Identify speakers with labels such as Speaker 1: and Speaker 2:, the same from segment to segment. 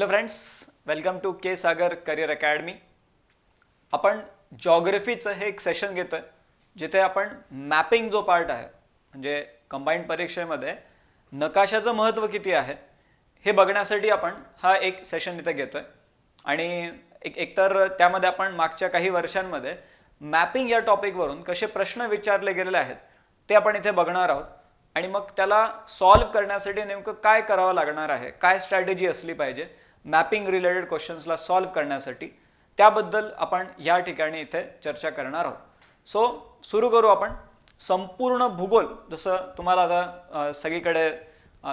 Speaker 1: Hello friends, welcome to K Sagar career academy. आपण जॉग्रफीचं हे एक सेशन घेतोय जिथे आपण मॅपिंग जो पार्ट आहे म्हणजे कंबाईंड परीक्षेमध्ये नकाशाचं महत्त्व किती आहे हे बघण्यासाठी आपण हा एक सेशन इथे घेतोय. आणि एकतर त्यामध्ये आपण मागच्या काही वर्षांमध्ये मॅपिंग या टॉपिकवरून कसे प्रश्न विचारले गेलेले आहेत ते आपण इथे बघणार आहोत. आणि मग त्याला सॉल्व्ह करण्यासाठी नेमकं काय करावं लागणार आहे, काय स्ट्रॅटेजी असली पाहिजे मॅपिंग रिलेटेड क्वेश्चन्सला सॉल्व्ह करण्यासाठी, त्याबद्दल आपण या ठिकाणी इथे चर्चा करणार आहोत. सो सुरू करू आपण. संपूर्ण भूगोल, जसं तुम्हाला आता सगळीकडे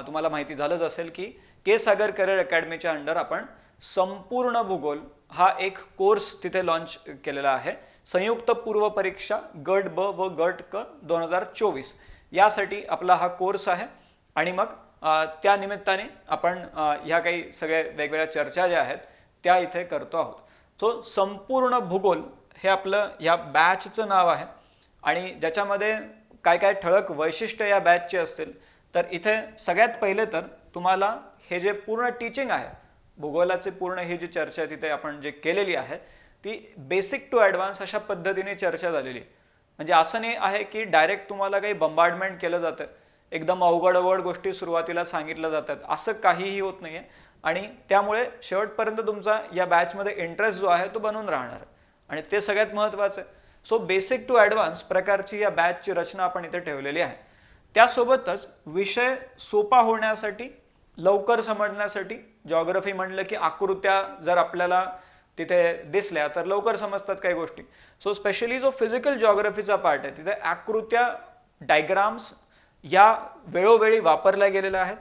Speaker 1: तुम्हाला माहिती झालंच असेल की के सागर करियर अकॅडमीच्या अंडर आपण संपूर्ण भूगोल हा एक कोर्स तिथे लॉन्च केलेला आहे. संयुक्त पूर्व परीक्षा गट ब व गट क 2024 यासाठी आपला हा कोर्स आहे. आणि मग त्या निमित्ताने आपण ह्या काही सगळ्या वेगवेगळ्या चर्चा ज्या आहेत त्या इथे करतो आहोत. सो संपूर्ण भूगोल हे आपलं ह्या बॅचचं नाव आहे. आणि ज्याच्यामध्ये काय काय ठळक वैशिष्ट्य या बॅचचे असतील तर इथे सगळ्यात पहिले तर तुम्हाला हे जे पूर्ण टीचिंग आहे भूगोलाचे पूर्ण ही जी चर्चा तिथे आपण जे केलेली आहे ती बेसिक टू ॲडव्हान्स अशा पद्धतीने चर्चा झालेली. म्हणजे असं नाही आहे की डायरेक्ट तुम्हाला काही बंबार्डमेंट केलं जातं, एकदम अवघड गोष्टी सुरुवातीला सांगितल्या जातात, असं काहीही होत नाही आहे. आणि त्यामुळे शेवटपर्यंत तुमचा या बॅचमध्ये इंटरेस्ट जो आहे तो बनून राहणार आणि ते सगळ्यात महत्त्वाचं आहे. सो बेसिक टू ॲडव्हान्स प्रकारची या बॅचची रचना आपण इथे ठेवलेली आहे. त्यासोबतच विषय सोपा होण्यासाठी, लवकर समजण्यासाठी, जॉग्रफी म्हणलं की आकृत्या जर आपल्याला तिथे दिसल्या तर लवकर समजतात काही गोष्टी. सो स्पेशली जो फिजिकल जॉग्रफीचा पार्ट आहे तिथे आकृत्या, डायग्राम्स या वेळोवेळी वापरल्या गेलेल्या आहेत.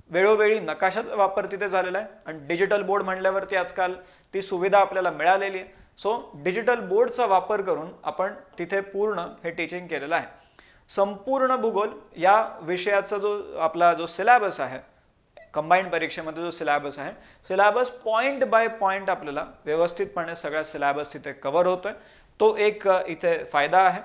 Speaker 1: वेळोवेळी नकाशाचा वापर तिथे झालेला आहे. आणि डिजिटल बोर्ड म्हणल्यावरती आजकाल ती सुविधा आपल्याला मिळालेली आहे. सो डिजिटल बोर्डचा वापर करून आपण तिथे पूर्ण हे टीचिंग केलेलं आहे. संपूर्ण भूगोल या विषयाचा जो सिलेबस आहे, कंबाईंड परीक्षेमध्ये जो सिलेबस आहे, सिलेबस पॉईंट बाय पॉईंट आपल्याला व्यवस्थितपणे सगळा सिलेबस तिथे कव्हर होतोय. तो एक इथे फायदा आहे.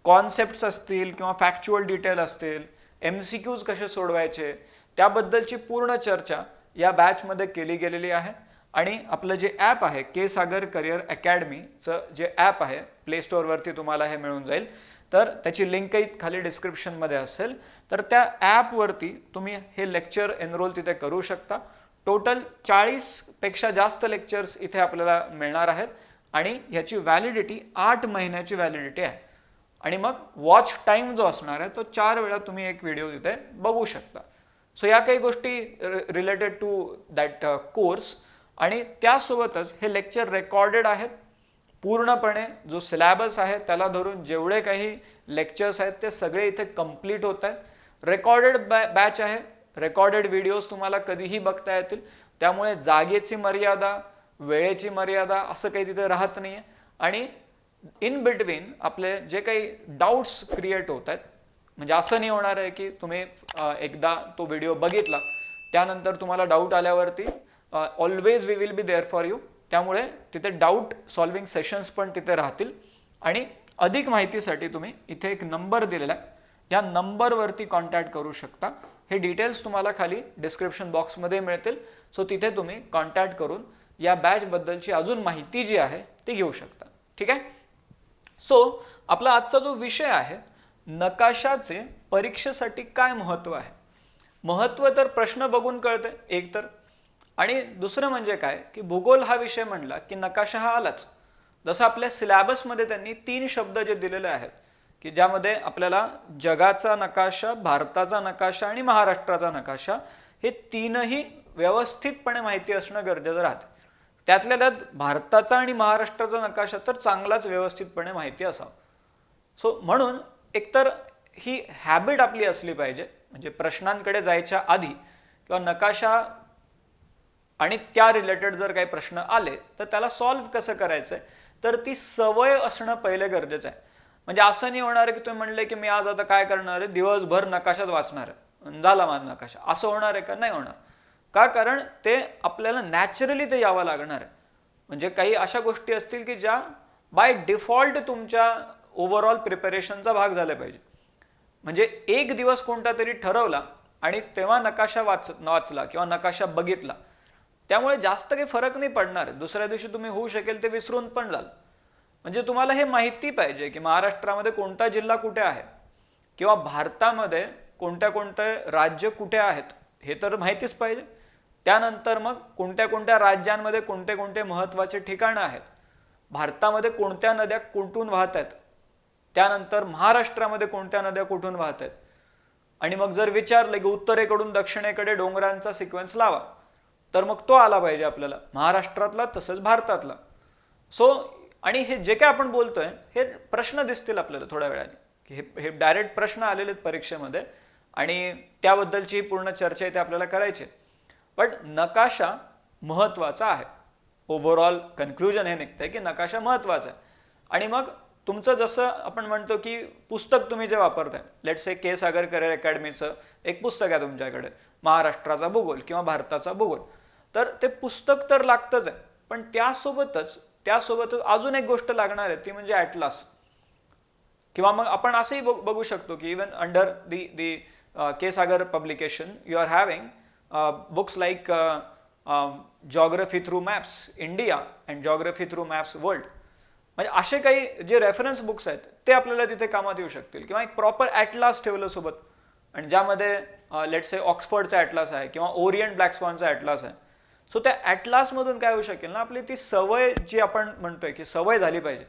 Speaker 1: कॉन्सेप्ट्स असतील किंवा फॅक्च्युअल डिटेल असतील, MCQs कसे सोडवायचे त्याबद्दलची पूर्ण चर्चा या बॅचमध्ये केली गेलेली आहे. आणि आपलं जे ॲप आहे के सागर करियर अकॅडमीचं जे ॲप आहे प्ले स्टोअरवरती तुम्हाला हे मिळून जाईल. तर त्याची लिंकही खाली डिस्क्रिप्शनमध्ये असेल. तर त्या ॲपवरती तुम्ही हे लेक्चर एनरोल तिथे करू शकता. टोटल 40पेक्षा जास्त लेक्चर्स इथे आपल्याला मिळणार आहेत. आणि ह्याची व्हॅलिडिटी 8 महिन्याची व्हॅलिडिटी आहे. आणि मग वॉच टाईम जो असणार आहे तो 4 वेळा तुम्ही एक व्हिडिओ तिथे बघू शकता. सो या काही गोष्टी रिलेटेड टू दॅट कोर्स. आणि त्यासोबतच हे लेक्चर रेकॉर्डेड आहेत. पूर्णपणे जो सिलेबस आहे त्याला धरून जेवढे काही लेक्चर्स आहेत ते सगळे इथे कंप्लीट होत आहेत. रेकॉर्डेड बॅच आहे. रेकॉर्डेड व्हिडिओज तुम्हाला कधीही बघता येतील. त्यामुळे जागेची मर्यादा, वेळेची मर्यादा असं काही तिथे राहत नाही आहे. आणि इन बिटवीन आपले जे काही डाऊट्स क्रिएट होत आहेत, म्हणजे असं नाही होणार आहे की तुम्ही एकदा तो व्हिडिओ बघितला त्यानंतर तुम्हाला डाऊट आल्यावरती always we will be there for you. त्यामुळे तिथे डाऊट सॉल्विंग सेशन्स पण तिथे राहतील. आणि अधिक माहितीसाठी तुम्ही इथे एक नंबर दिलेला आहे, या नंबरवरती कॉन्टॅक्ट करू शकता. हे डिटेल्स तुम्हाला खाली डिस्क्रिप्शन बॉक्समध्ये मिळतील. सो तिथे तुम्ही कॉन्टॅक्ट करून या बॅचबद्दलची अजून माहिती जी आहे ती घेऊ शकता. ठीक आहे. सो आपला आजचा जो विषय आहे, नकाशाचे परीक्षेसाठी काय महत्त्व आहे. महत्त्व तर प्रश्न बघून कळते एक तर. आणि दुसरं म्हणजे काय की भूगोल हा विषय म्हणला की नकाशा हा आलाच. जसं आपल्या सिलेबसमध्ये त्यांनी 3 शब्द जे दिलेले आहेत की ज्यामध्ये आपल्याला जगाचा नकाशा, भारताचा नकाशा आणि महाराष्ट्राचा नकाशा हे तीनही व्यवस्थितपणे माहिती असणं गरजेचं राहते. त्यातल्या त्यात भारताचा आणि महाराष्ट्राचा नकाशा तर चांगलाच व्यवस्थितपणे माहिती असावा. सो म्हणून एकतर ही हॅबिट आपली असली पाहिजे. म्हणजे प्रश्नांकडे जायच्या आधी किंवा नकाशा आणि त्या रिलेटेड जर काही प्रश्न आले तर त्याला सॉल्व्ह कसं करायचं आहे तर ती सवय असणं पहिले गरजेचं आहे. म्हणजे असं नाही होणार आहे की तुम्ही म्हणले की मी आज आता काय करणार आहे, दिवसभर नकाशाच वाचणार आहे, झाला माझा नकाशा, असं होणार आहे का? नाही होणार. का? कारण ते आपल्याला नॅचरली ते यावं लागणार आहे. म्हणजे काही अशा गोष्टी असतील की ज्या बाय डिफॉल्ट तुमच्या ओव्हरऑल प्रिपरेशनचा भाग झाला पाहिजे. म्हणजे एक दिवस कोणता तरी ठरवला आणि तेव्हा नकाशा वाचला किंवा नकाशा बघितला त्यामुळे जास्त काही फरक नाही पडणार. दुसऱ्या दिवशी तुम्ही होऊ शकेल ते विसरून पण जाल. म्हणजे तुम्हाला हे माहिती पाहिजे की महाराष्ट्रामध्ये कोणता जिल्हा कुठे आहे किंवा भारतामध्ये कोणत्या कोणते राज्य कुठे आहेत हे तर माहितीच पाहिजे. त्यानंतर मग कोणत्या कोणत्या राज्यांमध्ये कोणते कोणते महत्त्वाचे ठिकाणं आहेत, भारतामध्ये कोणत्या नद्या कुठून वाहत आहेत, त्यानंतर महाराष्ट्रामध्ये कोणत्या नद्या कुठून वाहत आहेत. आणि मग जर विचारलं की उत्तरेकडून दक्षिणेकडे डोंगरांचा सिक्वेन्स लावा, तर मग तो आला पाहिजे आपल्याला महाराष्ट्रातला तसंच भारतातला. सो आणि हे जे काय आपण बोलतोय हे प्रश्न दिसतील आपल्याला थोड्या वेळाने, की हे डायरेक्ट प्रश्न आलेले आहेत परीक्षेमध्ये आणि त्याबद्दलची पूर्ण चर्चा इथे आपल्याला करायची. पण नकाशा महत्त्वाचा आहे. ओव्हरऑल कन्क्लुजन हे निघतंय की नकाशा महत्त्वाचा आहे. आणि मग तुमचं जसं आपण म्हणतो की पुस्तक तुम्ही जे वापरताय, let's say K Sagar career अकॅडमीचं एक पुस्तक आहे तुमच्याकडे, महाराष्ट्राचा भूगोल किंवा भारताचा भूगोल, तर ते पुस्तक तर लागतंच आहे. पण त्यासोबतच अजून एक गोष्ट लागणार आहे, ती म्हणजे ॲटलास. किंवा मग आपण असंही बघू शकतो की even under the K Sagar publication you are having books like geography through maps India and geography through maps world. म्हणजे असे काही जे रेफरन्स बुक्स आहेत ते आपल्याला तिथे कामात येऊ शकतील. किंवा एक प्रॉपर ॲटलास ठेवलं सोबत, आणि ज्यामध्ये लेट्स से ऑक्सफर्डचा ॲटलास आहे किंवा ओरिएंट ब्लॅक स्वानचा ॲटलास आहे. सो त्या ॲटलासमधून काय होऊ शकेल ना, आपली ती सवय जी आपण म्हणतोय की सवय झाली पाहिजे,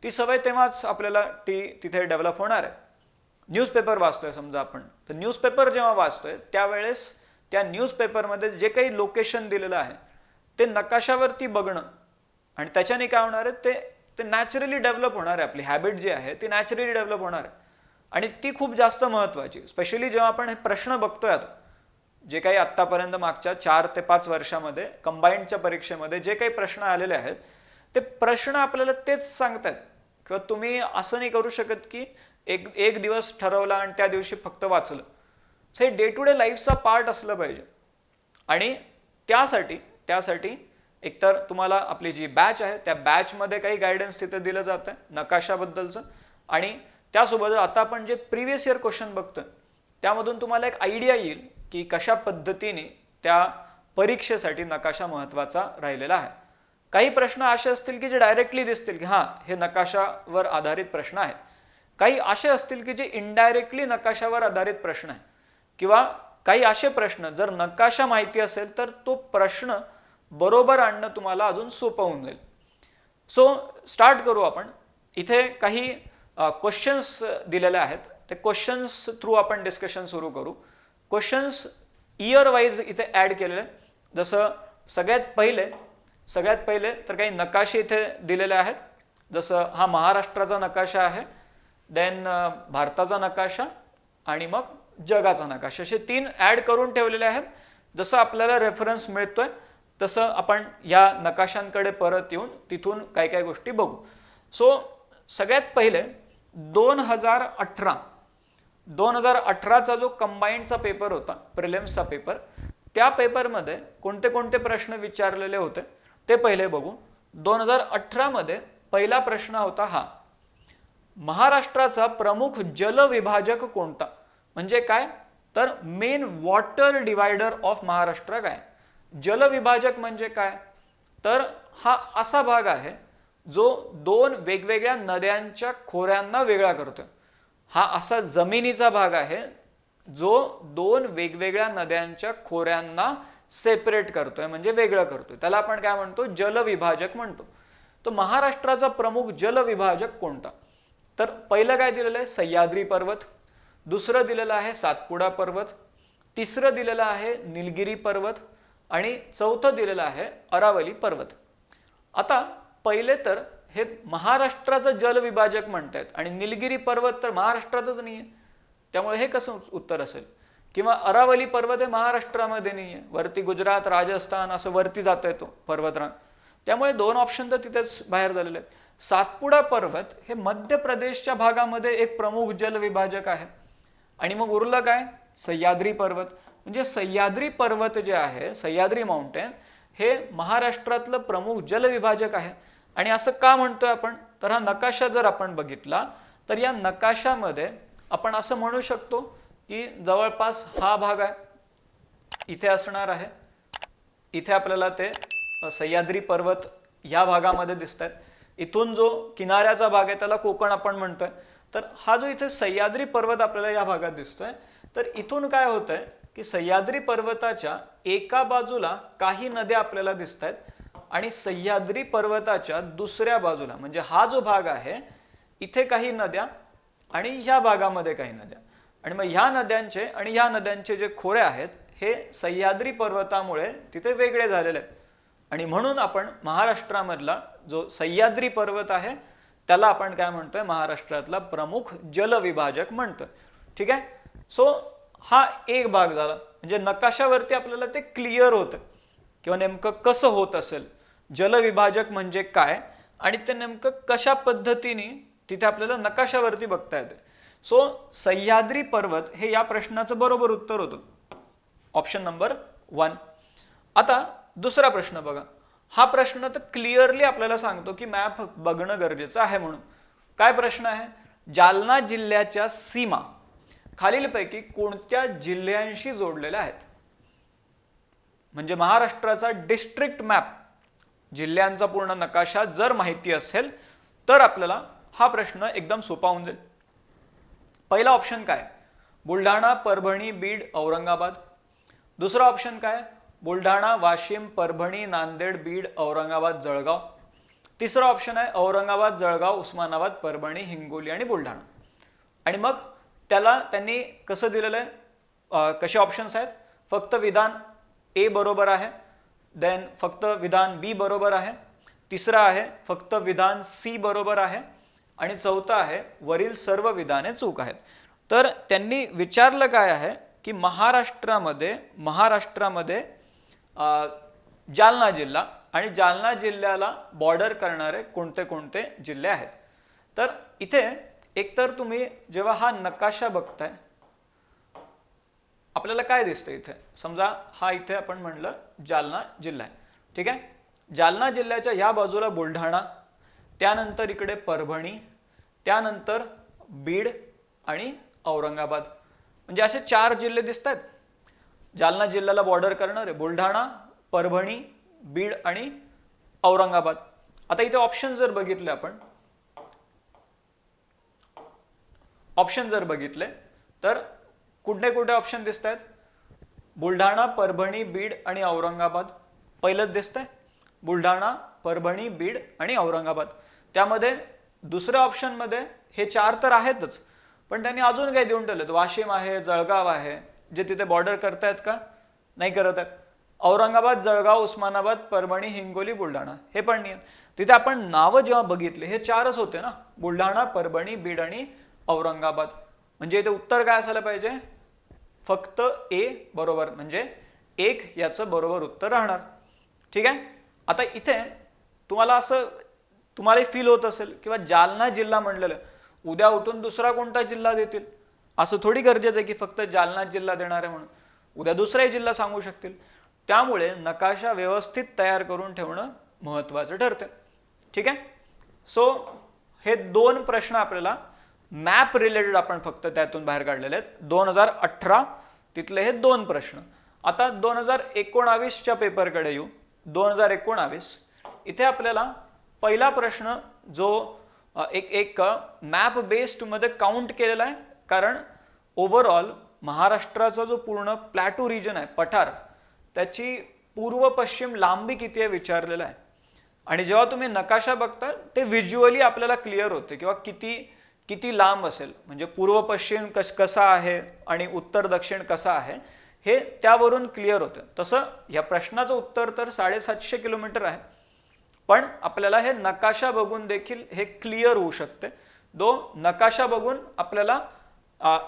Speaker 1: ती सवय तेव्हाच आपल्याला तिथे डेव्हलप होणार आहे. न्यूजपेपर वाचतोय समजा आपण, तर न्यूजपेपर जेव्हा वाचतोय त्यावेळेस त्या न्यूजपेपरमध्ये जे काही लोकेशन दिलेलं आहे ते नकाशावरती बघणं, आणि त्याच्याने काय होणार आहे ते नॅचरली डेव्हलप होणार आहे. आपली हॅबिट जी आहे ती नॅचरली डेव्हलप होणार आहे आणि ती खूप जास्त महत्त्वाची. स्पेशली जेव्हा आपण हे प्रश्न बघतोय आता, जे काही आत्तापर्यंत मागच्या 4 ते 5 वर्षामध्ये कंबाईंडच्या परीक्षेमध्ये जे काही प्रश्न आलेले आहेत ते प्रश्न आपल्याला तेच सांगतायत. किंवा तुम्ही असं नाही करू शकत की एक दिवस ठरवला आणि त्या दिवशी फक्त वाचलं. सो हे डे टू डे लाईफचा पार्ट असलं पाहिजे. आणि त्यासाठी एकतर तुम्हाला आपली जी बॅच आहे त्या बॅचमध्ये काही गायडन्स तिथे दिलं जातं नकाशाबद्दलचं, आणि त्यासोबत आता आपण जे प्रिव्हियस इयर क्वेश्चन बघतोय त्यामधून तुम्हाला एक आयडिया येईल की कशा पद्धतीने त्या परीक्षेसाठी नकाशा महत्त्वाचा राहिलेला आहे. काही प्रश्न असे असतील की जे डायरेक्टली दिसतील की हां हे नकाशावर आधारित प्रश्न आहे. काही असे असतील की जे इनडायरेक्टली नकाशावर आधारित प्रश्न आहे. किंवा काही असे प्रश्न जर नकाशा माहिती असेल तर तो प्रश्न बरोबर आणणं तुम्हाला अजून सोपं होऊन जाईल. सो स्टार्ट करू आपण. इथे काही क्वेश्चन्स दिलेले आहेत, ते क्वेश्चन्स थ्रू आपण डिस्कशन सुरू करू. क्वेश्चन्स इयर वाईज इथे ॲड केलेले. जसं सगळ्यात पहिले तर काही नकाशे इथे दिलेले आहेत. जसं हा महाराष्ट्राचा नकाशा आहे, देन भारताचा नकाशा आणि मग जगाचा नकाशा, असे 3 ॲड करून ठेवलेले आहेत. जसं आपल्याला रेफरन्स मिळतोय तसं आपण या नकाशांकडे परत येऊन तिथून काय काय गोष्टी बघू. सो सगळ्यात पहिले 2018चा जो कंबाईंडचा पेपर होता, प्रिलिम्सचा पेपर, त्या पेपरमध्ये कोणते कोणते प्रश्न विचारलेले होते ते पहिले बघू. 2018मध्ये पहिला प्रश्न होता हा, महाराष्ट्राचा प्रमुख जलविभाजक कोणता. म्हणजे काय तर main water divider of Maharashtra काय. जलविभाजक म्हणजे काय तर हा असा भाग आहे जो 2 वेगवेगळ्या नद्यांच्या खोऱ्यांना वेगळा करतोय. हा असा जमिनीचा भाग आहे जो 2 वेगवेगळ्या नद्यांच्या खोऱ्यांना सेपरेट करतोय, म्हणजे वेगळं करतोय. त्याला आपण काय म्हणतो, जलविभाजक म्हणतो. तर महाराष्ट्राचा प्रमुख जलविभाजक कोणता. तर पहिलं काय दिलेलं आहे, सह्याद्री पर्वत. दुसरं दिलेलं आहे सातपुडा पर्वत. तिसरं दिलेलं आहे निलगिरी पर्वत आणि चौथं दिलेलं आहे अरावली पर्वत. आता पहिले तर हे महाराष्ट्राचं जलविभाजक म्हणतात आणि निलगिरी पर्वत तर महाराष्ट्रातच नाही आहे, त्यामुळे हे कसं उत्तर असेल. किंवा अरावली पर्वत हे महाराष्ट्रामध्ये नाही आहे, वरती गुजरात राजस्थान असं वरती जात आहे तो पर्वतरांग, त्यामुळे 2 ऑप्शन तर तिथेच बाहेर झालेले आहेत. सातपुडा पर्वत हे मध्य प्रदेशच्या भागामध्ये एक प्रमुख जलविभाजक आहे. आणि मग उरलं काय, सह्याद्री पर्वत. म्हणजे सह्याद्री पर्वत जे आहे, सह्याद्री माउंटेन, हे महाराष्ट्रातलं प्रमुख जलविभाजक आहे. आणि असं का म्हणतोय आपण तर हा नकाशा जर आपण बघितला तर या नकाशामध्ये आपण असं म्हणू शकतो की जवळपास हा भाग आहे, इथे असणार आहे, इथे आपल्याला ते सह्याद्री पर्वत या भागामध्ये दिसत आहेत. इथून जो किनाऱ्याचा भाग आहे त्याला कोकण आपण म्हणतोय. तर हा जो इथे सह्याद्री पर्वत आपल्याला या भागात दिसतोय, तर इथून काय होतंय की सह्याद्री पर्वताच्या एका बाजूला काही नद्या आपल्याला दिसत आहेत आणि सह्याद्री पर्वताच्या दुसऱ्या बाजूला म्हणजे हा जो भाग आहे इथे काही नद्या आणि ह्या भागामध्ये काही नद्या, आणि मग ह्या नद्यांचे आणि ह्या नद्यांचे जे खोरे आहेत हे सह्याद्री पर्वतामुळे तिथे वेगळे झालेले आहेत. आणि म्हणून आपण महाराष्ट्रामधला जो सह्याद्री पर्वत आहे त्याला आपण काय म्हणतोय, महाराष्ट्रातला प्रमुख जलविभाजक म्हणतोय. ठीक आहे. सो हा एक भाग झाला, म्हणजे नकाशावरती आपल्याला ते क्लिअर होतं किंवा नेमकं कसं होत असेल, जलविभाजक म्हणजे काय आणि ते नेमकं कशा पद्धतीने तिथे आपल्याला नकाशावरती बघता येते. सो सह्याद्री पर्वत हे या प्रश्नाचं बरोबर उत्तर होतं, ऑप्शन नंबर 1. आता दुसरा प्रश्न बघा. हा प्रश्न तर क्लिअरली आपल्याला सांगतो की मॅप बघणं गरजेचं आहे म्हणून. काय प्रश्न आहे, जालना जिल्ह्याच्या सीमा खालीलपैकी कोणत्या जिल्ह्यांशी जोडलेल्या आहेत. म्हणजे महाराष्ट्राचा डिस्ट्रिक्ट मॅप, जिल्ह्यांचा पूर्ण नकाशा जर माहिती असेल तर आपल्याला हा प्रश्न एकदम सोपा होऊन जाईल. पहिला ऑप्शन काय, बुलढाणा, परभणी, बीड, औरंगाबाद. दुसरा ऑप्शन काय, बुलढाणा, वाशिम, परभणी, नांदेड, बीड, औरंगाबाद, जळगाव. तिसरा ऑप्शन आहे औरंगाबाद, जळगाव, उस्मानाबाद, परभणी, हिंगोली आणि बुलढाणा. आणि मग त्याला त्यांनी कसं दिलेलं आहे, कसे ऑप्शन्स आहेत, फक्त विधान ए बरोबर आहे, देन फक्त विधान बी बरोबर आहे, तिसरा आहे फक्त विधान सी बरोबर आहे आणि चौथा आहे वरील सर्व विधाने चूक आहेत. तर त्यांनी विचारलं काय आहे की महाराष्ट्रामध्ये जालना जिल्हा आणि जालना जिल्ह्याला बॉर्डर करणारे कोणते कोणते जिल्हे आहेत. तर इथे एकतर तुम्ही जेव्हा हा नकाशा बघताय आपल्याला काय दिसतं, इथे समजा हा इथे आपण म्हणलं जालना जिल्हा आहे. ठीक आहे. जालना जिल्ह्याच्या या बाजूला बुलढाणा, त्यानंतर इकडे परभणी, त्यानंतर बीड आणि औरंगाबाद, म्हणजे असे 4 जिल्हे दिसत आहेत जालना जिल्ह्याला बॉर्डर करणारे, बुलढाणा, परभणी, बीड आणि औरंगाबाद. आता इथे ऑप्शन जर बघितले तर कुठले कुठे ऑप्शन दिसत आहेत, बुलढाणा, परभणी, बीड आणि औरंगाबाद पहिलंच दिसतंय, बुलढाणा, परभणी, बीड आणि औरंगाबाद. त्यामध्ये दुसऱ्या ऑप्शनमध्ये हे 4 तर आहेतच, पण त्यांनी अजून काय देऊन ठेवलेत, वाशिम आहे, जळगाव आहे, जे तिथे बॉर्डर करतायत का, नाही करत आहेत. औरंगाबाद, जळगाव, उस्मानाबाद, परभणी, हिंगोली, बुलढाणा हे पण नाही. तिथे आपण नावं जेव्हा बघितले हे 4च होते ना, बुलढाणा, परभणी, बीड आणि औरंगाबाद. म्हणजे इथे उत्तर काय असायला पाहिजे, फक्त ए बरोबर, म्हणजे 1 याचं बरोबर उत्तर राहणार. ठीक आहे. आता इथे तुम्हाला फील होत असेल किंवा जालना जिल्हा म्हणलेलं, उद्या उठून दुसरा कोणता जिल्हा देतील, असं थोडी गरजेचं आहे की फक्त जालना जिल्हा देणार आहे म्हणून, उद्या दुसराही जिल्हा सांगू शकतील. त्यामुळे नकाशा व्यवस्थित तयार करून ठेवणं महत्त्वाचं ठरतं. ठीक आहे. सो हे 2 प्रश्न आपल्याला मॅप रिलेटेड आपण फक्त त्यातून बाहेर काढलेले आहेत. 2018 तिथले हे 2 प्रश्न. आता 2019च्या पेपरकडे येऊ. 2019 इथे आपल्याला पहिला प्रश्न जो एक मॅप बेस्ड मध्ये काउंट केलेला आहे, कारण ओव्हरऑल महाराष्ट्राचा जो पूर्ण प्लॅटू रिजन आहे, पठार, त्याची पूर्व पश्चिम लांबी किती आहे विचारलेला आहे. आणि जेव्हा तुम्ही नकाशा बघता ते व्हिज्युअली आपल्याला क्लिअर होते किंवा किती लांब असेल, म्हणजे पूर्व पश्चिम कसा आहे आणि उत्तर दक्षिण कसा आहे हे त्यावरून क्लिअर होतं. तसं या प्रश्नाचं उत्तर तर 750 किलोमीटर आहे, पण आपल्याला हे नकाशा बघून देखील हे क्लिअर होऊ शकते. नकाशा बघून आपल्याला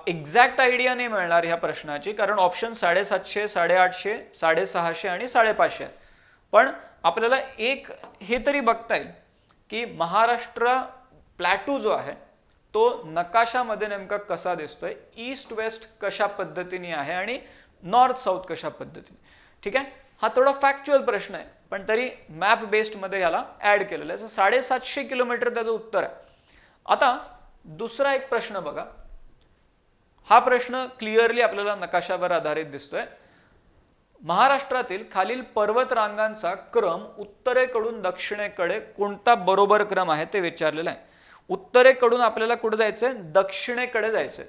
Speaker 1: एक्झॅक्ट आयडिया नाही मिळणार ह्या प्रश्नाची, कारण ऑप्शन 750, 850, 650 आणि 550 आहे. पण आपल्याला एक हे तरी बघता येईल की महाराष्ट्र प्लॅटू जो आहे तो नकाशामध्ये नेमका कसा दिसतोय, ईस्ट वेस्ट कशा पद्धतीने आहे आणि नॉर्थ साऊथ कशा पद्धतीने. ठीक आहे. हा थोडा फॅक्च्युअल प्रश्न आहे, पण तरी मॅप बेस्ड मध्ये याला ऍड केलेलं आहे. 750 किलोमीटर त्याचं उत्तर आहे. आता दुसरा एक प्रश्न बघा. हा प्रश्न क्लिअरली आपल्याला नकाशावर आधारित दिसतोय. महाराष्ट्रातील खालील पर्वत रांगांचा क्रम उत्तरेकडून दक्षिणेकडे कोणता बरोबर क्रम आहे ते विचारलेलं आहे. उत्तरेकडून आपल्याला कुठे जायचंय? दक्षिणेकडे जायचंय.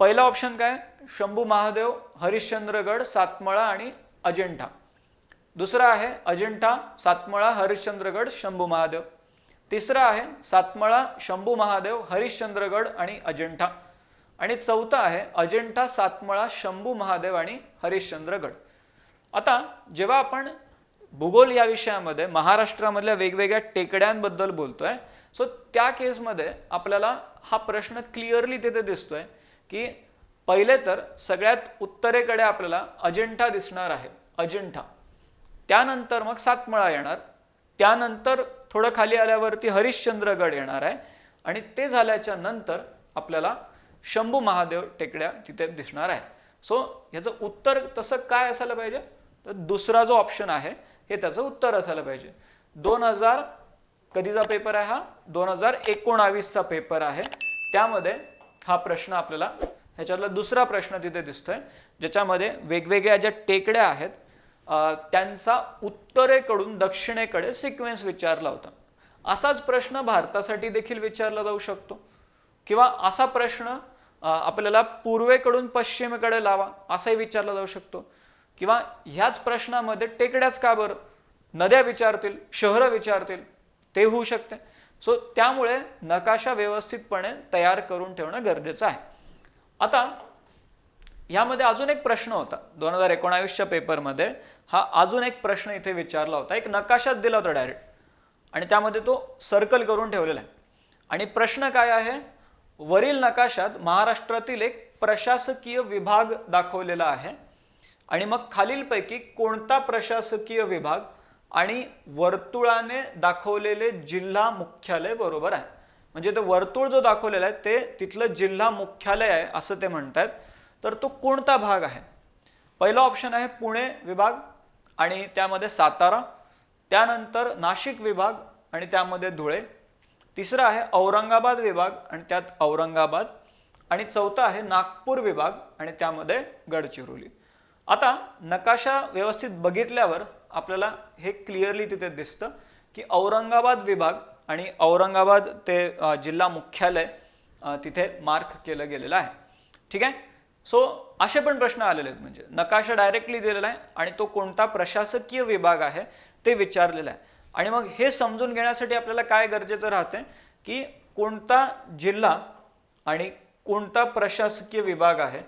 Speaker 1: पहिला ऑप्शन काय? शंभू महादेव, हरिश्चंद्रगड, सातमळा आणि अजिंठा. दुसरा आहे अजिंठा, सातमळा, हरिश्चंद्रगड, शंभू महादेव. तिसरा आहे सातमळा, शंभू महादेव, हरिश्चंद्रगड आणि अजिंठा. आणि चौथा आहे अजिंठा, सातमळा, शंभू महादेव आणि हरिश्चंद्रगड. आता जेव्हा आपण भूगोल या विषयामध्ये महाराष्ट्रामधल्या वेगवेगळ्या टेकड्यांबद्दल बोलतोय, सो त्या केसमध्ये आपल्याला हा प्रश्न क्लिअरली तिथे दिसतोय की पहिले तर सगळ्यात उत्तरेकडे आपल्याला अजिंठा दिसणार आहे, अजिंठा. त्यानंतर मग सातमळा येणार, त्यानंतर थोडं खाली आल्यावरती हरिश्चंद्रगड येणार आहे आणि ते झाल्याच्या नंतर आपल्याला शंभू महादेव टेकड्या तिथे दिसणार आहे. सो याचं उत्तर तसं काय असायला पाहिजे? तर दुसरा जो ऑप्शन आहे हे त्याचं उत्तर असायला पाहिजे. 2000 कधीचा पेपर आहे हा? 2019चा पेपर आहे. त्यामध्ये हा प्रश्न आपल्याला ह्याच्यातला दुसरा प्रश्न तिथे दिसतोय, ज्याच्यामध्ये वेगवेगळ्या ज्या टेकड्या आहेत त्यांचा उत्तरेकडून दक्षिणेकडे सिक्वेन्स विचारला होता. असाच प्रश्न भारतासाठी देखील विचारला जाऊ शकतो किंवा असा प्रश्न आपल्याला पूर्वेकडून पश्चिमेकडे लावा असाही विचारला जाऊ शकतो किंवा ह्याच प्रश्नामध्ये टेकड्याच का बरं, नद्या विचारतील, शहरं विचारतील, ते होऊ शकते. सो त्यामुळे नकाशा व्यवस्थितपणे तयार करून ठेवणं गरजेचं आहे. आता यामध्ये अजून एक प्रश्न होता 2019च्या पेपरमध्ये. हा अजून एक प्रश्न इथे विचारला होता. एक नकाशाच दिला होता डायरेक्ट आणि त्यामध्ये तो सर्कल करून ठेवलेला आहे. आणि प्रश्न काय आहे? वरील नकाशात महाराष्ट्रातील एक प्रशासकीय विभाग दाखवलेला आहे आणि मग खालीलपैकी कोणता प्रशासकीय विभाग आणि वर्तुळाने दाखवलेले जिल्हा मुख्यालय बरोबर आहे? म्हणजे ते वर्तुळ जो दाखवलेला आहे ते तिथलं जिल्हा मुख्यालय आहे असं ते म्हणतात. तर तो कोणता भाग आहे? पहिला ऑप्शन आहे पुणे विभाग आणि त्यामध्ये सातारा, त्यानंतर नाशिक विभाग आणि त्यामध्ये धुळे, तिसरा आहे औरंगाबाद विभाग आणि त्यात औरंगाबाद, आणि चौथा आहे नागपूर विभाग आणि त्यामध्ये गडचिरोली. आता नकाशा व्यवस्थित बघितल्यावर आपल्याला हे क्लिअरली तिथे दिसतं की औरंगाबाद विभाग आणि औरंगाबाद ते जिल्हा मुख्यालय तिथे मार्क केलं गेलेलं आहे. ठीक आहे. सो असे पण प्रश्न आलेले आहेत, म्हणजे नकाशा डायरेक्टली दिलेला आहे आणि तो कोणता प्रशासकीय विभाग आहे ते विचारलेलं आहे. आणि मग हे समजून घेण्यासाठी आपल्याला काय गरजेचं राहते की कोणता जिल्हा आणि कोणता प्रशासकीय विभाग आहे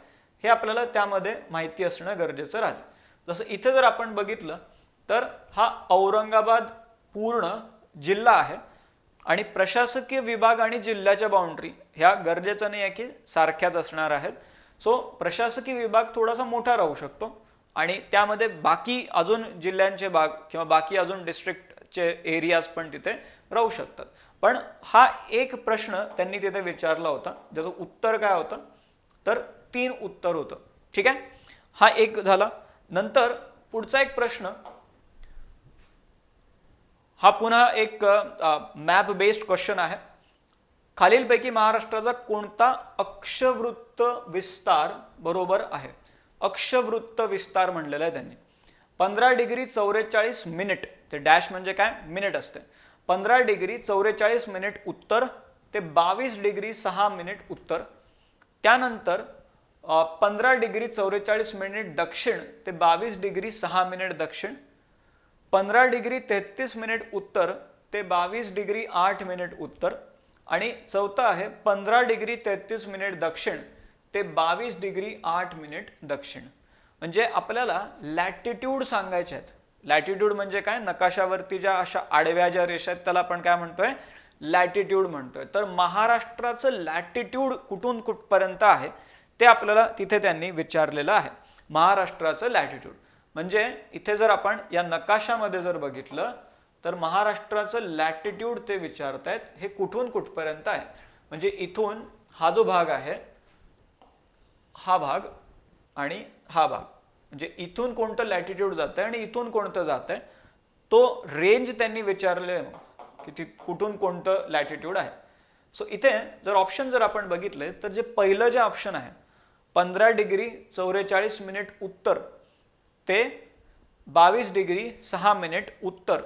Speaker 1: हे आपल्याला त्यामध्ये माहिती असणं गरजेचं राहते. जसं इथे जर आपण बघितलं तर हा औरंगाबाद पूर्ण जिल्हा आहे आणि प्रशासकीय विभाग आणि जिल्ह्याच्या बाउंड्री ह्या गरजेचं नाही आहे की सारख्याच असणार आहेत. सो प्रशासकीय विभाग थोडासा मोठा राहू शकतो आणि त्यामध्ये बाकी अजून जिल्ह्यांचे भाग किंवा बाकी अजून डिस्ट्रिक्टचे एरियाज पण तिथे राहू शकतात. पण हा एक प्रश्न त्यांनी तिथे विचारला होता, ज्याचं उत्तर काय होतं तर 3 उत्तर होतं. ठीक आहे. हा एक झाला. नंतर पुढचा एक प्रश्न हा पुन्हा एक मॅप बेस्ड क्वेश्चन आहे. खालीलपैकी महाराष्ट्राचा कोणता अक्षवृत्त विस्तार बरोबर आहे? अक्षवृत्त विस्तार म्हणलेला आहे त्यांनी. 15 डिग्री 44 मिनिट, ते डॅश म्हणजे काय? मिनिट असते. 15 डिग्री 44 मिनिट उत्तर ते 22 डिग्री 6 मिनिट उत्तर. त्यानंतर 15 डिग्री 44 मिनिट दक्षिण ते 22 डिग्री 6 मिनिट दक्षिण. 15 डिग्री 33 मिनिट उत्तर ते 22 डिग्री 8 मिनिट उत्तर. आणि चौथा आहे 15 डिग्री 33 मिनिट दक्षिण ते 22 डिग्री 8 मिनिट दक्षिण. म्हणजे आपल्याला लॅटिट्यूड सांगायचे आहेत. लॅटिट्यूड म्हणजे काय? नकाशावरती ज्या अशा आडव्या ज्या रेषा आहेत त्याला आपण काय म्हणतोय? लॅटिट्यूड म्हणतोय. तर महाराष्ट्राचं लॅटिट्यूड कुठून कुठपर्यंत आहे ते आपल्याला तिथे त्यांनी विचारलेलं आहे. महाराष्ट्राचं लॅटिट्यूड म्हणजे इथे जर आपण या नकाशामध्ये जर बघितलं तर महाराष्ट्राचं लॅटिट्यूड ते विचारतायत हे कुठून कुठपर्यंत आहे. म्हणजे इथून हा जो भाग आहे हा भाग आणि हा भाग, म्हणजे इथून कोणतं लॅटिट्यूड जातंय आणि इथून कोणतं जातंय तो रेंज त्यांनी विचारले की ती कुठून कोणतं लॅटिट्यूड आहे. सो इथे जर ऑप्शन जर आपण बघितले तर जे पहिलं जे ऑप्शन आहे 15 डिग्री 44 मिनिट उत्तर ते 22°6' उत्तर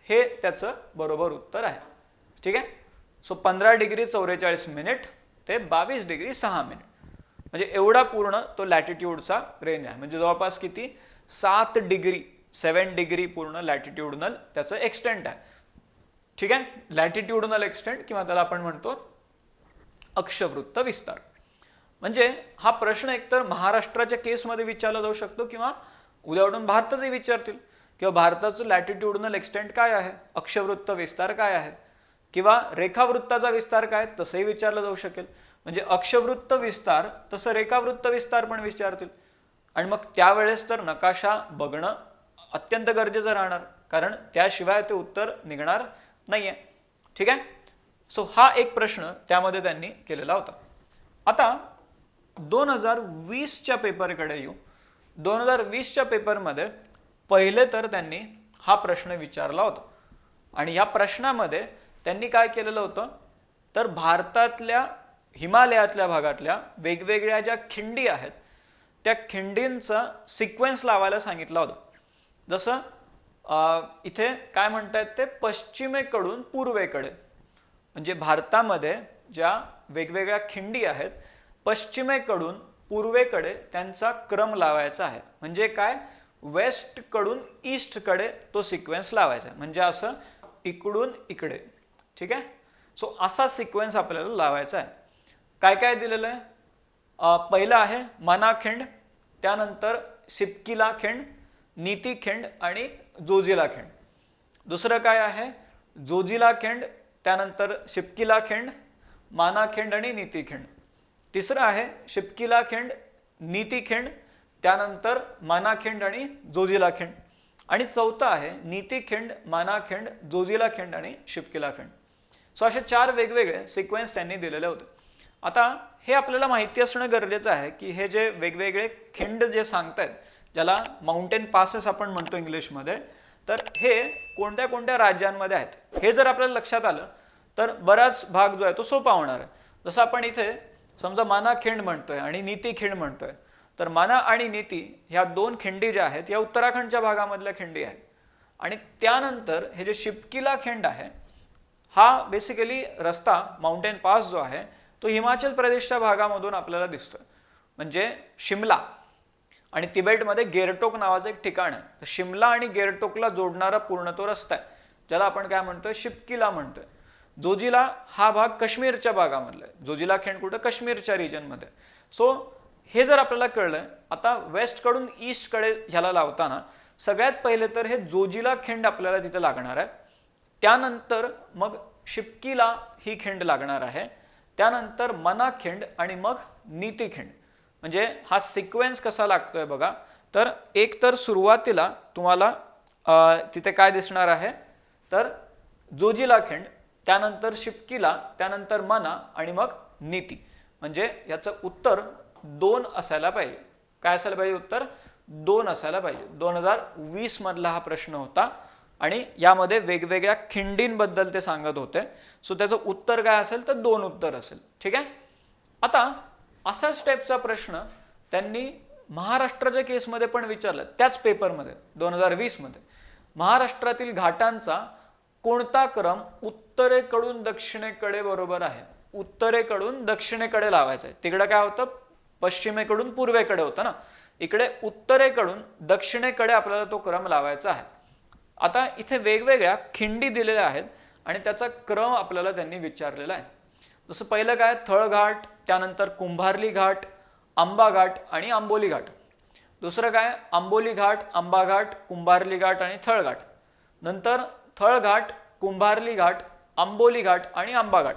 Speaker 1: हे त्याचं बरोबर उत्तर आहे. ठीक आहे. सो 15°44' ते 22°6' म्हणजे एवढा पूर्ण तो लॅटिट्यूडचा रेंज आहे. म्हणजे जवळपास किती 7 डिग्री पूर्ण लॅटिट्यूडनल त्याचं एक्सटेंट आहे. ठीक आहे. लॅटिट्यूडनल एक्सटेंट किंवा त्याला आपण म्हणतो अक्षवृत्त विस्तार. म्हणजे हा प्रश्न एकतर महाराष्ट्राच्या केसमध्ये विचारला जाऊ शकतो किंवा उद्या उठून भारतातही विचारतील किंवा भारताचं लॅटिट्यूडनल एक्सटेंट काय आहे, अक्षवृत्त विस्तार काय आहे किंवा रेखावृत्ताचा विस्तार काय तसंही विचारलं जाऊ शकेल. म्हणजे अक्षवृत्त विस्तार तसं रेखावृत्त विस्तार पण विचारतील. आणि मग त्यावेळेस तर नकाशा बघणं अत्यंत गरजेचं राहणार, कारण त्याशिवाय ते उत्तर निघणार नाहीये. ठीक आहे. सो हा एक प्रश्न त्यामध्ये त्यांनी केलेला होता. आता 2020च्या पेपरकडे येऊ. 2020च्या पेपरमध्ये पहिले तर त्यांनी हा प्रश्न विचारला होता आणि या प्रश्नामध्ये त्यांनी काय केलेलं होतं तर भारतातल्या हिमालयातल्या भागातल्या वेगवेगळ्या ज्या खिंडी आहेत त्या खिंडींचा सिक्वेन्स लावायला सांगितला होता. जसं इथे काय म्हणतात ते पश्चिमेकडून पूर्वेकडे, म्हणजे भारतामध्ये ज्या वेगवेगळ्या खिंडी आहेत पश्चिमेकडून पूर्वेकडे त्यांचा क्रम लावायचा आहे. म्हणजे काय, वेस्टकडून ईस्टकडे तो सिक्वेन्स लावायचा आहे. म्हणजे असं इकडून इकडे. ठीक आहे. सो असा सिक्वेन्स आपल्याला लावायचा आहे. काय काय दिलेलं आहे, पहिलं आहे मनाखिंड, त्यानंतर सिपकिला खिंड, नीती खिंड आणि जोजिला खिंड. दुसरं काय आहे जोजिला खिंड, त्यानंतर शिपकिला खिंड, मानाखिंड आणि नीती खिंड. तिसरं आहे शिपकिला खिंड, नीती खिंड, त्यानंतर मानाखिंड आणि जोजिला खिंड. आणि चौथं आहे नीती खिंड, मानाखिंड, जोजिला खिंड आणि शिपकिला खिंड. सो असे 4 वेगवेगळे सिक्वेन्स त्यांनी दिलेले होते. आता हे आपल्याला माहिती असणं गरजेचं आहे की हे जे वेगवेगळे खिंड जे सांगतायत, ज्याला माउंटेन पासेस आपण म्हणतो इंग्लिशमध्ये, तर हे कोणत्या कोणत्या राज्यांमध्ये आहेत हे जर आपल्याला लक्षात आलं तर बराच भाग जो आहे तो सोपा होणार आहे. जसं आपण इथे समजा मानाखिंड म्हणतोय आणि नीती खिंड म्हणतोय, तर माना आणि नीती ह्या 2 खिंडी ज्या आहेत या उत्तराखंडच्या भागामधल्या खिंडी आहेत. आणि त्यानंतर हे जे शिपकिला खिंड आहे हा बेसिकली रस्ता माउंटेन पास जो आहे तो हिमाचल प्रदेशच्या भागामधून आपल्याला दिसतोय. म्हणजे शिमला आणि तिबेटमध्ये गेरटोक नावाचं एक ठिकाण आहे. तर शिमला आणि गेरटोकला जोडणारा पूर्ण तो रस्ता आहे ज्याला आपण काय म्हणतोय शिपकिला म्हणतोय. जोजिला हा भाग काश्मीरच्या भागामधला आहे. जोजिला खिंड कुठं काश्मीरच्या रिजनमध्ये. सो हे जर आपल्याला कळलं, आता वेस्टकडून ईस्टकडे ह्याला लावताना सगळ्यात पहिले तर हे जोजिला खिंड आपल्याला तिथे लागणार आहे, त्यानंतर मग शिपकिला ही खिंड लागणार आहे, त्यानंतर मनाखिंड आणि मग नीती खिंड. म्हणजे हा सिक्वेन्स कसा लागतोय बघा. तर एक तर सुरुवातीला तुम्हाला तिथे काय दिसणार आहे तर जोजिला खिंड, त्यानंतर शिपकिला, त्यानंतर मना आणि मग नीती. म्हणजे याचं उत्तर 2 असायला पाहिजे. काय असायला पाहिजे उत्तर 2 असायला पाहिजे. 2020 मधला हा प्रश्न होता आणि यामध्ये वेगवेगळ्या खिंडींबद्दल ते सांगत होते. सो त्याचं उत्तर काय असेल तर 2 उत्तर असेल. ठीक आहे. आता असा स्टेपचा प्रश्न त्यांनी महाराष्ट्राच्या केसमध्ये पण विचारला. त्याच पेपरमध्ये 2020 मध्ये महाराष्ट्रातील घाटांचा कोणता क्रम उत्तरेकडून दक्षिणेकडे बरोबर आहे. उत्तरेकडून दक्षिणेकडे लावायचा आहे. तिकडे काय होतं पश्चिमेकडून पूर्वेकडे होतं ना, इकडे उत्तरेकडून दक्षिणेकडे आपल्याला तो क्रम लावायचा आहे. आता इथे वेगवेगळ्या खिंडी दिलेल्या आहेत आणि त्याचा क्रम आपल्याला त्यांनी विचारलेला आहे. जसं पहिलं काय थळघाट, त्यानंतर कुंभार्ली घाट, आंबा घाट आणि आंबोली घाट. दुसरं काय आंबोली घाट, आंबा घाट, कुंभार्ली घाट आणि थळघाट. नंतर थळघाट, कुंभार्ली घाट, आंबोली घाट आणि आंबा घाट.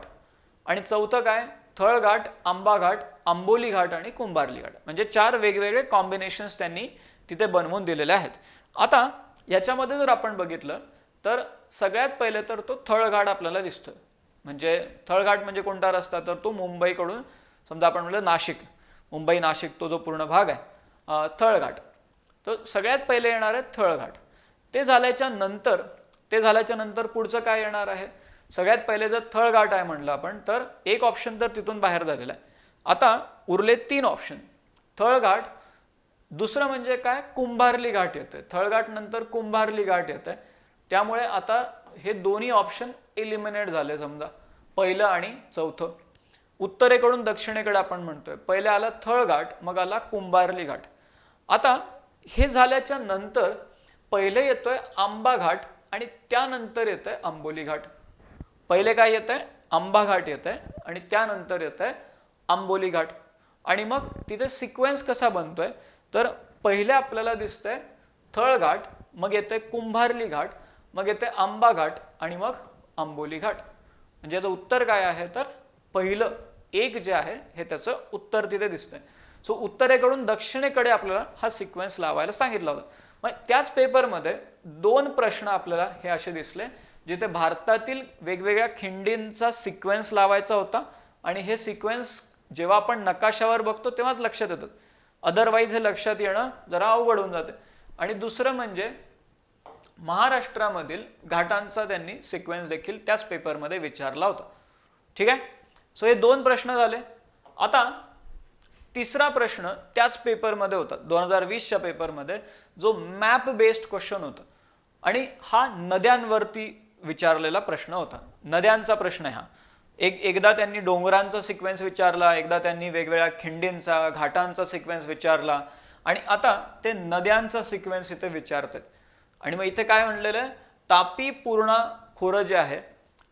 Speaker 1: आणि चौथं काय थळघाट, आंबा घाट, आंबोली घाट आणि कुंभार्ली घाट. म्हणजे 4 वेगवेगळे कॉम्बिनेशन्स त्यांनी तिथे बनवून दिलेले आहेत. आता याच्यामध्ये जर आपण बघितलं तर सगळ्यात पहिले तर तो थळघाट आपल्याला दिसतोय. म्हणजे थळघाट म्हणजे कोणता रस्ता तर तो मुंबईकडून समजा आपण म्हणलं नाशिक, मुंबई नाशिक तो जो पूर्ण भाग आहे थळघाट, तो सगळ्यात पहिले येणार आहे थळघाट. ते झाल्याच्या नंतर पुढचं काय येणार आहे. सगळ्यात पहिले जर थळघाट आहे म्हणलं आपण तर एक ऑप्शन तर तिथून बाहेर झालेला आहे. आता उरले 3 ऑप्शन. थळघाट, दुसरं म्हणजे काय, कुंभार्ली घाट येते, थळघाट नंतर कुंभार्ली घाट येते. त्यामुळे आता हे दोन्ही ऑप्शन एलिमिनेट झाले. समजा पहिलं आणि चौथं. उत्तरेकडून दक्षिणेकडे आपण म्हणतोय, पहिले आला थळघाट, मग आला कुंभार्ली घाट. आता हे झाल्याच्या नंतर पहिले येतोय आंबा घाट आणि त्यानंतर येतोय आंबोली घाट. पहिले काय येतंय, आंबा घाट येतंय आणि त्यानंतर येतंय आंबोली घाट. आणि मग तिथे सिक्वेन्स कसा बनतोय, तर पहिले आपल्याला दिसतंय थळघाट, मग येते कुंभार्ली घाट, मग येते आंबा घाट आणि मग आंबोली घाट. म्हणजे याचं उत्तर काय आहे, तर पहिलं एक जे आहे हे त्याचं उत्तर तिथे दिसतंय. सो उत्तरेकडून दक्षिणेकडे आपल्याला हा सिक्वेन्स लावायला सांगितला होता. मग त्याच पेपरमध्ये 2 प्रश्न आपल्याला हे असे दिसले जिथे भारतातील वेगवेगळ्या खिंडींचा सिक्वेन्स लावायचा होता आणि हे सिक्वेन्स जेव्हा आपण नकाशावर बघतो तेव्हाच लक्षात येतात, अदरवाईज हे लक्षात येणं जरा अवघड होऊन जाते. आणि दुसरं म्हणजे महाराष्ट्रामधील घाटांचा त्यांनी सिक्वेन्स देखील त्याच पेपरमध्ये विचारला होता. ठीक आहे. सो हे 2 प्रश्न झाले. आता तिसरा प्रश्न त्याच पेपरमध्ये होता, 2020च्या पेपरमध्ये, जो मॅप बेस्ड क्वेश्चन होता आणि हा नद्यांवरती विचारलेला प्रश्न होता. नद्यांचा प्रश्न आहे हा. एकदा त्यांनी डोंगरांचा सिक्वेन्स विचारला, एकदा त्यांनी वेगवेगळ्या खिंडींचा, घाटांचा सिक्वेन्स विचारला आणि आता ते नद्यांचा सिक्वेन्स इथे विचारतात. आणि मग इथे काय म्हणलेलं आहे, तापी पूर्णा खोरं जे आहे,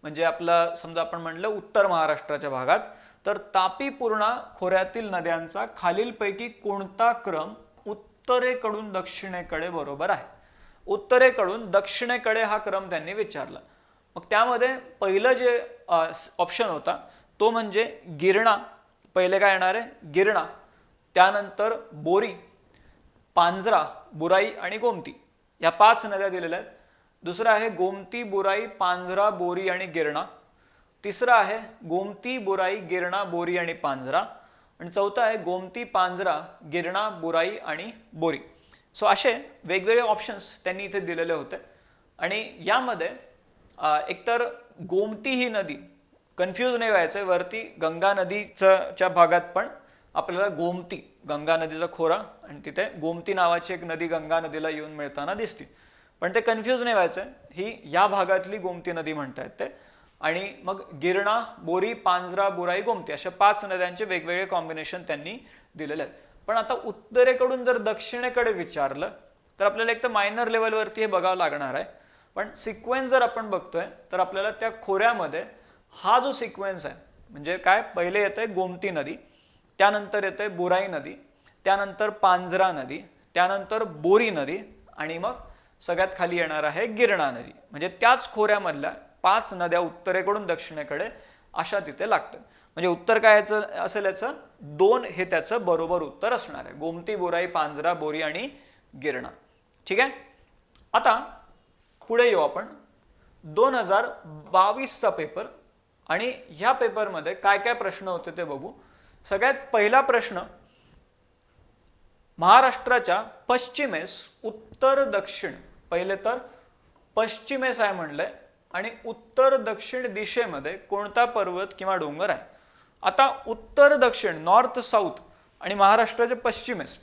Speaker 1: म्हणजे आपला समजा आपण म्हणलं उत्तर महाराष्ट्राच्या भागात, तर तापी पूर्णा खोऱ्यातील नद्यांचा खालीलपैकी कोणता क्रम उत्तरेकडून दक्षिणेकडे बरोबर आहे. उत्तरेकडून दक्षिणेकडे हा क्रम त्यांनी विचारला. मग त्यामध्ये पहिलं जे ऑप्शन होता तो म्हणजे गिरणा. पहिले काय येणार आहे, गिरणा, त्यानंतर बोरी, पांझरा, बुराई आणि गोमती, या 5 नद्या दिलेल्या आहेत. दुसरं आहे गोमती, बुराई, पांझरा, बोरी आणि गिरणा. तिसरं आहे गोमती, बुराई, गिरणा, बोरी आणि पांझरा. आणि चौथं आहे गोमती, पांझरा, गिरणा, बुराई आणि बोरी. सो असे वेगवेगळे ऑप्शन्स त्यांनी इथे दिलेले होते. आणि यामध्ये एकतर गोमती ही नदी, कन्फ्यूज नाही व्हायचं, वरती गंगा नदीच्या भागात पण आपल्याला गोमती, गंगा नदीचा खोरा, आणि तिथे गोमती नावाची एक नदी गंगा नदीला येऊन मिळताना दिसते. पण ते कन्फ्यूज नाही व्हायचं, ही या भागातली गोमती नदी म्हणतायत ते. आणि मग गिरणा, बोरी, पांझरा, बुराई, गोमती अशा 5 नद्यांचे वेगवेगळे कॉम्बिनेशन त्यांनी दिलेले आहेत. पण आता उत्तरेकडून जर दक्षिणेकडे विचारलं तर आपल्याला एक तर मायनर लेवलवरती हे बघावं लागणार आहे. पण सिक्वेन्स जर आपण बघतोय तर आपल्याला त्या खोऱ्यामध्ये हा जो सिक्वेन्स आहे, म्हणजे काय, पहिले येतंय गोमती नदी, त्यानंतर येतंय बुराई नदी, त्यानंतर पांझरा नदी, त्यानंतर बोरी नदी आणि मग सगळ्यात खाली येणार आहे गिरणा नदी. म्हणजे त्याच खोऱ्यामधल्या 5 नद्या उत्तरेकडून दक्षिणेकडे अशा तिथे लागतात. म्हणजे उत्तर काय असेल याचं, 2 हे त्याचं बरोबर उत्तर असणार आहे. गोमती, बुराई, पांझरा, बोरी आणि गिरणा. ठीक आहे. आता पुढे येऊ आपण 2022चा पेपर, आणि ह्या पेपरमध्ये काय काय प्रश्न होते ते बघू. सगळ्यात पहिला प्रश्न, महाराष्ट्राच्या पश्चिमेस उत्तर दक्षिण, पहिले तर पश्चिमेस आहे म्हणलंय, आणि उत्तर दक्षिण दिशेमध्ये कोणता पर्वत किंवा डोंगर आहे. आता उत्तर दक्षिण, नॉर्थ साऊथ आणि महाराष्ट्राचे पश्चिमेस,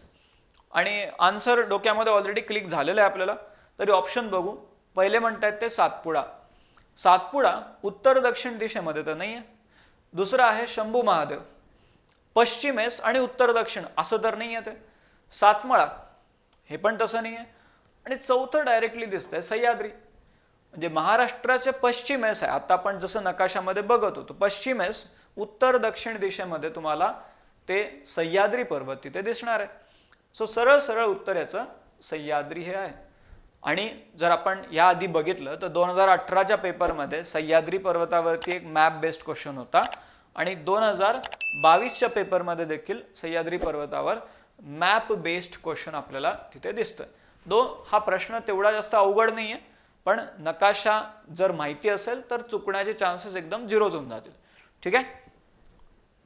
Speaker 1: आणि आन्सर डोक्यामध्ये ऑलरेडी क्लिक झालेलं आहे आपल्याला, तरी ऑप्शन बघू. पहिले म्हणतात ते सातपुडा. सातपुडा उत्तर दक्षिण दिशेमध्ये तर नाही आहे. दुसरं आहे शंभू महादेव, पश्चिमेस आणि उत्तर दक्षिण असं तर नाही आहे ते. सातमळा, हे पण तसं नाही आहे. आणि चौथं डायरेक्टली दिसतंय सह्याद्री. म्हणजे महाराष्ट्राच्या पश्चिमेस आहे, आता आपण जसं नकाशामध्ये बघत होतो, पश्चिमेस उत्तर दक्षिण दिशेमध्ये तुम्हाला ते सह्याद्री पर्वत तिथे दिसणार आहे. सो सरळ सरळ उत्तर याचं सह्याद्री हे आहे. आणि जर आपण याआधी बघितलं तर 2018च्या पेपरमध्ये सह्याद्री पर्वतावरती एक मॅप बेस्ड क्वेश्चन होता, आणि 2022च्या पेपरमध्ये देखील सह्याद्री पर्वतावर मॅप बेस्ड क्वेश्चन आपल्याला तिथे दिसतोय. हा प्रश्न तेवढा जास्त अवघड नाहीये, पण नकाशा जर माहिती असेल तर चुकण्याचे चान्सेस एकदम 0 होऊन जातील. ठीक आहे.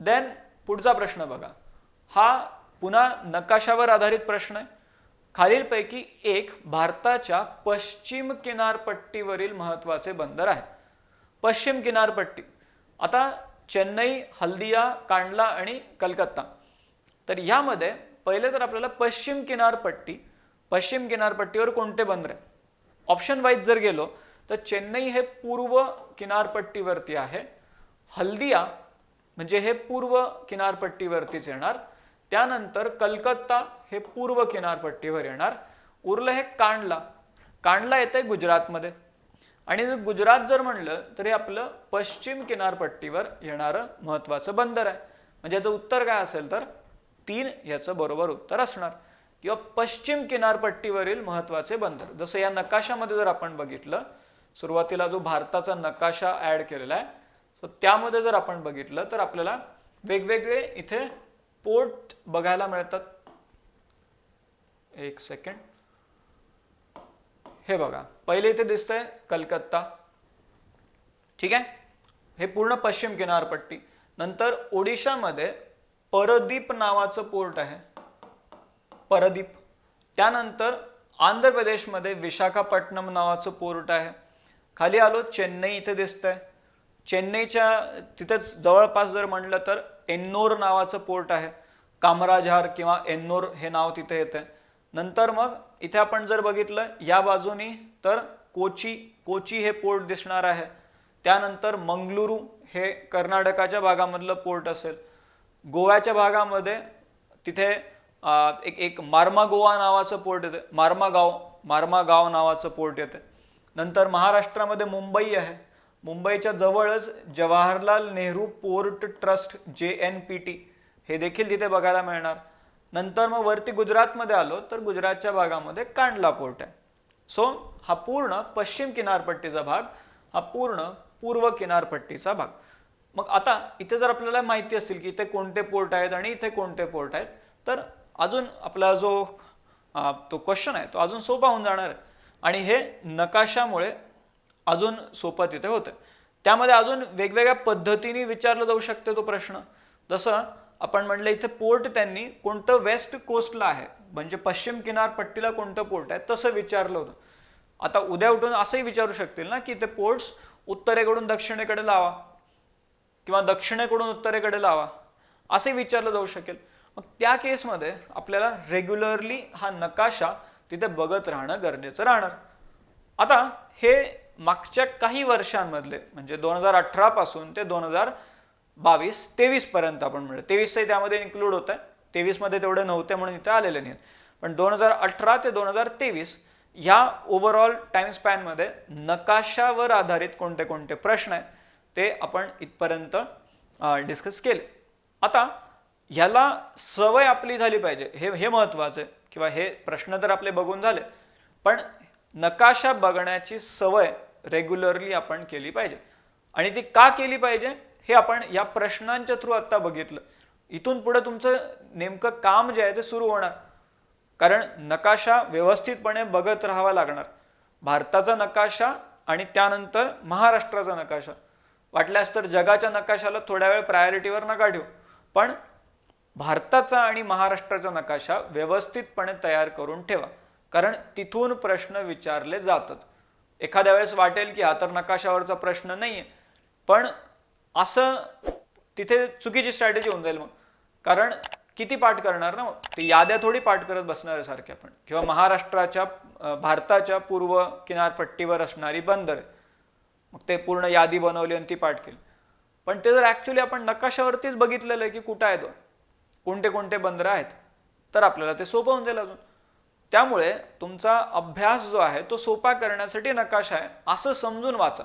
Speaker 1: देन पुढचा प्रश्न बघा. हा पुन्हा नकाशावर आधारित प्रश्न आहे. खालीलपैकी एक भारताच्या पश्चिम किनारपट्टीवरील महत्त्वाचे बंदर आहे. पश्चिम किनारपट्टी, आता चेन्नई, हल्दिया, कांडला आणि कलकत्ता, तर यामध्ये पहिले तर आपल्याला पश्चिम किनारपट्टीवर कोणते बंदर आहे. ऑप्शन वाईज जर गेलो तर चेन्नई हे पूर्व किनारपट्टीवरती आहे, हल्दिया म्हणजे हे पूर्व किनारपट्टीवरतीच येणार, त्यानंतर कलकत्ता हे पूर्व किनारपट्टीवर येणार, उरलं हे कांडला येते गुजरातमध्ये. आणि जर गुजरात जर म्हणलं तर हे आपलं पश्चिम किनारपट्टीवर येणारं महत्त्वाचं बंदर आहे. म्हणजे याचं उत्तर काय असेल तर 3 याचं बरोबर उत्तर असणार. किंवा पश्चिम किनारपट्टीवरील महत्त्वाचे बंदर, जसं या नकाशामध्ये जर आपण बघितलं, सुरुवातीला जो भारताचा नकाशा ॲड केलेला आहे, सो त्यामध्ये जर आपण बघितलं तर आपल्याला वेगवेगळे इथे पोर्ट बघायला मिळतात. एक सेकंड, हे बघा, पहिले इथे दिसतंय कलकत्ता, ठीक आहे, हे पूर्ण पश्चिम किनारपट्टी. नंतर ओडिशामध्ये परदीप नावाचं पोर्ट आहे, परदीप. त्यानंतर आंध्र प्रदेशमध्ये विशाखापट्टणम नावाचं पोर्ट आहे. खाली आलो, चेन्नई इथे दिसतंय, चेन्नईच्या तिथेच जवळपास जर म्हणलं तर एन्नोर नावाचं पोर्ट आहे, कामराजार किंवा एन्नोर हे नाव तिथे येते. नंतर मग इथे आपण जर बघितलं या बाजूनी तर कोची हे पोर्ट दिसणार आहे. त्यानंतर मंगळुरू हे कर्नाटकाच्या भागामधलं पोर्ट असेल. गोव्याच्या भागामध्ये तिथे एक मार्मागोवा नावाचं पोर्ट येते, मार्मागाव नावाचं पोर्ट येते. नंतर महाराष्ट्रामध्ये मुंबई आहे, मुंबईच्या जवळच Jawaharlal Nehru port trust JNPT हे देखील तिथे बघायला मिळणार. नंतर मग वरती गुजरातमध्ये आलो तर गुजरातच्या भागामध्ये कांडला पोर्ट आहे. सो हा पूर्ण पश्चिम किनारपट्टीचा भाग, हा पूर्ण पूर्व किनारपट्टीचा भाग. मग आता इथे जर आपल्याला माहिती असतील की इथे कोणते पोर्ट आहेत आणि इथे कोणते पोर्ट आहेत, तर अजून आपला जो तो क्वेश्चन आहे तो अजून सोपा होऊन जाणार आहे. आणि हे नकाशामुळे अजून सोपं तिथे होतं. त्यामध्ये अजून वेगवेगळ्या पद्धतीने विचारला जाऊ शकते तो प्रश्न. जसं आपण म्हटलं इथे पोर्ट त्यांनी कोणतं वेस्ट कोस्टला आहे, म्हणजे पश्चिम किनारपट्टीला कोणतं पोर्ट आहे, तसं विचारलं होतं. आता उद्या उठून असंही विचारू शकतील ना की ते पोर्ट्स उत्तरेकडून दक्षिणेकडे लावा किंवा दक्षिणेकडून उत्तरेकडे लावा, असे विचारलं जाऊ शकेल. मग त्या केसमध्ये आपल्याला रेग्युलरली हा नकाशा तिथे बघत राहणं गरजेचं राहणार. आता हे मागच्या काही वर्षांमधले म्हणजे 2018 पासून ते 2022-23 पर्यंत आपण म्हणलं, 23 त्यामध्ये इन्क्लूड होत आहे, 23 मध्ये तेवढे नव्हते म्हणून इथे आलेले नाहीत, पण 2018 ते 2023 ह्या ओव्हरऑल टाइम स्पॅनमध्ये नकाशावर आधारित कोणते कोणते प्रश्न आहेत ते आपण इथपर्यंत डिस्कस केले. आता ह्याला सवय आपली झाली पाहिजे, हे महत्त्वाचं आहे. किंवा हे प्रश्न तर आपले बघून झाले, पण नकाशा बघण्याची सवय रेग्युलरली आपण केली पाहिजे. आणि ती का केली पाहिजे हे आपण या प्रश्नांच्या थ्रू आता बघितलं. इथून पुढे तुमचं नेमकं काम जे आहे ते सुरू होणार, कारण नकाशा व्यवस्थितपणे बघत राहावा लागणार. भारताचा नकाशा आणि त्यानंतर महाराष्ट्राचा नकाशा, वाटल्यास तर जगाच्या नकाशाला थोड्या वेळ प्रायोरिटीवर नका ठेवू, पण भारताचा आणि महाराष्ट्राचा नकाशा व्यवस्थितपणे तयार करून ठेवा, कारण तिथून प्रश्न विचारले जातात. एखाद्या वेळेस वाटेल की हा तर नकाशावरचा प्रश्न नाहीये, पण असं तिथे चुकीची स्ट्रॅटेजी होऊन जाईल मग. कारण किती पाठ करणार ना, मग ते याद्या थोडी पाठ करत बसणार आहे सारखे आपण. किंवा महाराष्ट्राच्या भारताच्या पूर्व किनारपट्टीवर असणारी बंदर, मग ते पूर्ण यादी बनवली आणि ती पाठ केली. पण ते जर ॲक्च्युली आपण नकाशावरतीच बघितलेलं आहे की कुठं आहे तो, कोणते कोणते बंदर आहेत, तर आपल्याला ते सोपं होऊन जाईल अजून. त्यामुळे तुमचा अभ्यास जो आहे तो सोपा करण्यासाठी नकाशा आहे असं समजून वाचा.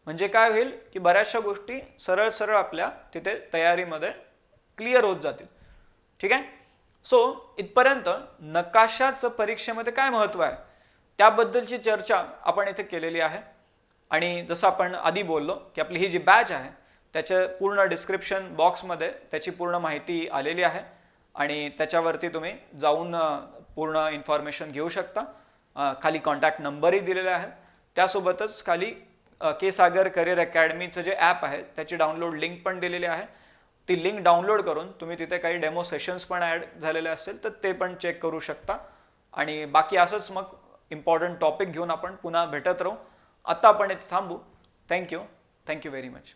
Speaker 1: म्हणजे काय होईल की बऱ्याचशा गोष्टी सरळ सरळ आपल्या तिथे तयारीमध्ये क्लिअर होत जातील. ठीक आहे. सो इथपर्यंत नकाशाचं परीक्षेमध्ये काय महत्त्व आहे त्याबद्दलची चर्चा आपण इथे केलेली आहे. आणि जसं आपण आधी बोललो की आपली ही जी बॅच आहे त्याच्या पूर्ण डिस्क्रिप्शन बॉक्समध्ये त्याची पूर्ण माहिती आलेली आहे आणि त्याच्यावरती तुम्ही जाऊन पूर्ण इन्फॉर्मेशन घेऊ शकता. खाली कॉन्टॅक्ट नंबरही दिलेला आहे. त्यासोबतच खाली के सागर करिअर अकॅडमीचं जे ॲप आहे त्याची डाउनलोड लिंक पण दिलेली आहे. ती लिंक डाउनलोड करून तुम्ही तिथे काही डेमो सेशन्स पण ॲड झालेले असतील तर ते पण चेक करू शकता. आणि बाकी असंच मग इम्पॉर्टंट टॉपिक घेऊन आपण पुन्हा भेटत राहू. आता आपण इथे थांबू. Thank you very much.